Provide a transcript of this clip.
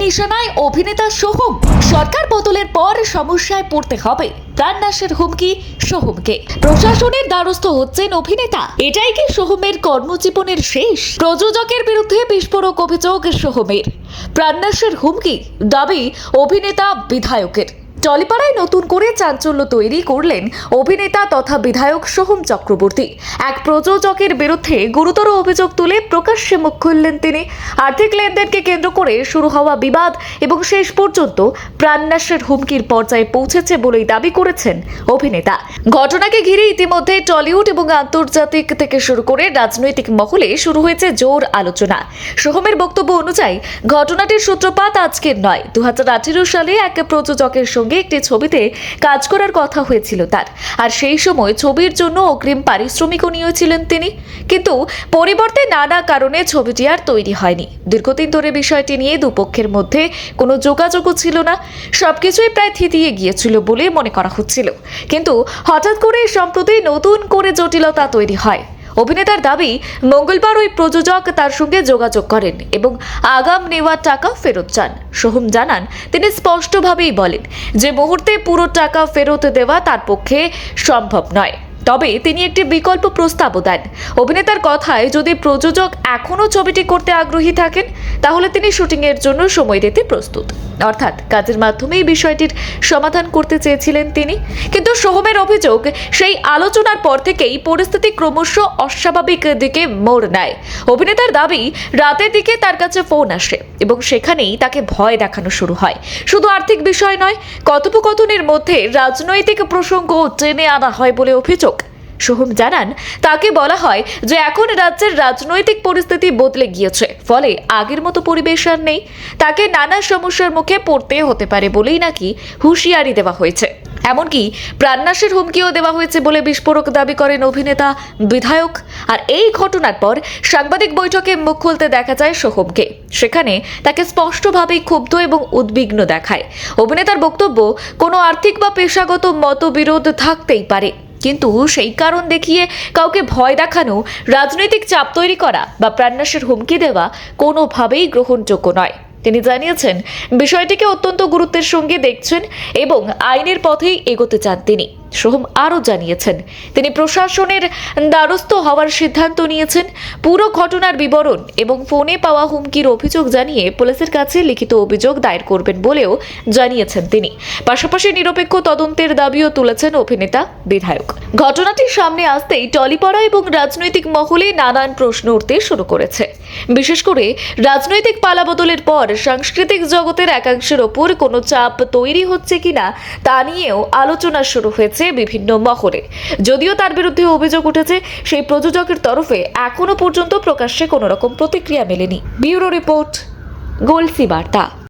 নিশানায় অভিনেতা সোহম। সরকার বদলের পর সমস্যায় পড়তে হবে, প্রাণনাশের হুমকি সোহমকে। প্রশাসনের দ্বারস্থ হচ্ছেন অভিনেতা। এটাই কি সোহমের কর্মজীবনের শেষ? প্রযোজকের বিরুদ্ধে বিস্ফোরক অভিযোগ সোহমের। প্রাণনাশের হুমকি, দাবি অভিনেতা বিধায়কের। টলিপাড়ায় নতুন করে চাঞ্চল্য তৈরি করলেন অভিনেতা তথা বিধায়ক সোহম চক্রবর্তী। এক প্রযোজকের বিরুদ্ধে গুরুতর অভিযোগ তুলে প্রকাশ্যে মুখ খুললেন তিনি। আর্থিক লেনদেনকে কেন্দ্র করে শুরু হওয়া বিবাদ এবং শেষ পর্যন্ত প্রাণনাশের হুমকির পর্যায়ে পৌঁছেছে বলেই দাবি করেছেন অভিনেতা। ঘটনাকে ঘিরে ইতিমধ্যে টলিউড এবং আন্তর্জাতিক থেকে শুরু করে রাজনৈতিক মহলে শুরু হয়েছে জোর আলোচনা। সোহমের বক্তব্য অনুযায়ী ঘটনাটির সূত্রপাত আজকের নয়। 2018 সালে এক প্রযোজকের সঙ্গে একটি ছবিতে কাজ করার কথা হয়েছিল তার, আর সেই সময় ছবির জন্য অগ্রিম পারিশ্রমিকও নিয়েছিলেন তিনি। কিন্তু পরিবর্তে নানা কারণে ছবিটি আর তৈরি হয়নি। দীর্ঘদিন ধরে বিষয়টি নিয়ে দুপক্ষের মধ্যে কোনো যোগাযোগও ছিল না। সবকিছুই প্রায় থিতিয়ে গিয়েছিল বলে মনে করা হচ্ছিল। কিন্তু হঠাৎ করে সম্প্রতি নতুন করে জটিলতা তৈরি হয়। অভিনেতার দাবি, মঙ্গলবার ওই প্রযোজক তার সঙ্গে যোগাযোগ করেন এবং আগাম নেওয়া টাকা ফেরত চান। সোহম জানান, তিনি স্পষ্টভাবেই বলেন যে মুহূর্তে পুরো টাকা ফেরত দেওয়া তার পক্ষে সম্ভব নয়, তবে তিনি একটি বিকল্প প্রস্তাবও দেন। অভিনেতার কথায়, যদি প্রযোজক এখনও ছবিটি করতে আগ্রহী থাকেন তাহলে তিনি শুটিংয়ের জন্য সময় দিতে প্রস্তুত, অর্থাৎ কাজের মাধ্যমেই বিষয়টির সমাধান করতে চেয়েছিলেন তিনি। কিন্তু সোহমের অভিযোগ, সেই আলোচনার পর থেকেই পরিস্থিতি ক্রমশ অস্বাভাবিক দিকে মোড় নেয়। অভিনেতার দাবি, রাতের দিকে তার কাছে ফোন আসে এবং সেখানেই তাকে ভয় দেখানো শুরু হয়। শুধু আর্থিক বিষয় নয়, কথোপকথনের মধ্যে রাজনৈতিক প্রসঙ্গ টেনে আনা হয় বলে অভিযোগ। সোহম জানান, তাকে বলা হয় যে এখন রাজ্যের রাজনৈতিক পরিস্থিতি বদলে গিয়েছে, ফলে আগের মতো পরিবেশ আর নেই। তাকে নানা সমস্যার মুখে পড়তে হতে পারে বলেই নাকি হুঁশিয়ারি দেওয়া হয়েছে। এমনকি প্রাণনাশের হুমকিও দেওয়া হয়েছে বলে বিস্ফোরক দাবি করেন অভিনেতা বিধায়ক। আর এই ঘটনার পর সাংবাদিক বৈঠকে মুখ খুলতে দেখা যায় সোহমকে। সেখানে তাকে স্পষ্টভাবেই ক্ষুব্ধ এবং উদ্বিগ্ন দেখায়। অভিনেতার বক্তব্য, কোনো আর্থিক বা পেশাগত মতবিরোধ থাকতেই পারে, কিন্তু সেই কারণ দেখিয়ে কাউকে ভয় দেখানো, রাজনৈতিক চাপ তৈরি করা বা প্রাণনাশের হুমকি দেওয়া কোনোভাবেই গ্রহণযোগ্য নয়। তিনি জানিয়েছেন, বিষয়টিকে অত্যন্ত গুরুত্বের সঙ্গে দেখছেন এবং আইনের পথেই এগোতে চান তিনি। সোহম আরও জানিয়েছেন, তিনি প্রশাসনের দ্বারস্থ হওয়ার সিদ্ধান্ত নিয়েছেন। পুরো ঘটনার বিবরণ এবং ফোনে পাওয়া হুমকির অভিযোগ জানিয়ে পুলিশের কাছে লিখিত অভিযোগ দায়ের করবেন বলেও জানিয়েছেন তিনি। পাশাপাশি নিরপেক্ষ তদন্তের দাবিও তুলেছেন অভিনেতা বিধায়ক। ঘটনাটি সামনে আসতেই টলিপাড়া এবং রাজনৈতিক মহলে নানান প্রশ্ন উঠতে শুরু করেছে। বিশেষ করে রাজনৈতিক পালাবদলের পর সাংস্কৃতিক জগতের একাংশের ওপর কোনো চাপ তৈরি হচ্ছে কিনা তা নিয়েও আলোচনা শুরু হয়েছে বিভিন্ন মহলে। যদিও তার বিরুদ্ধে অভিযোগ উঠেছে, সেই প্রযোজকের তরফে এখনো পর্যন্ত প্রকাশ্যে কোনো রকম প্রতিক্রিয়া মেলেনি। ব্যুরো রিপোর্ট, গলসি বার্তা।